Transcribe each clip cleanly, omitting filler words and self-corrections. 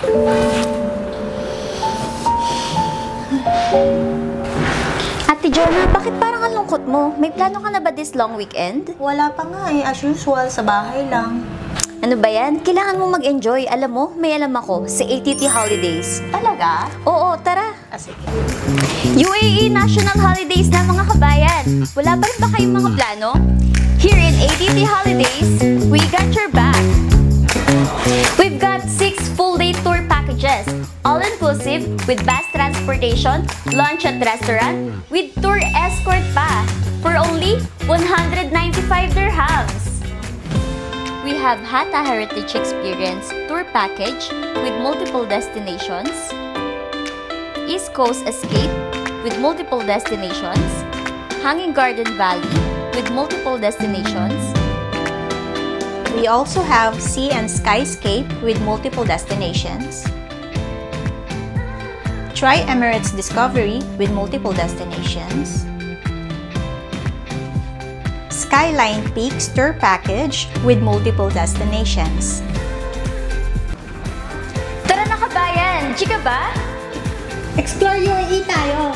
Ate Jonah, bakit parang ang lungkot mo? May plano ka na ba this long weekend? Wala pa nga eh. As usual, sa bahay lang. Ano ba yan? Kailangan mo mag-enjoy. Alam mo, may alam ako, sa ATT Holidays. Talaga? Oo, tara. Sige. UAE National Holidays na mga kabayan. Wala pa rin ba kayong mga plano? Here in ATT Holidays, we got your back. We've got 6 full-day tour packages, all-inclusive with bus transportation, lunch at restaurant, with tour escort pa, for only 195 dirhams. We have Hatta Heritage Experience tour package with multiple destinations, East Coast Escape with multiple destinations, Hanging Garden Valley with multiple destinations. We also have Sea and Skyscape with multiple destinations. Try Emirates Discovery with multiple destinations. Skyline Peaks tour package with multiple destinations. Tara na kabayan! Chika ba? Explore UAE tayo!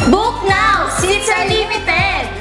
Book now! Seats are limited!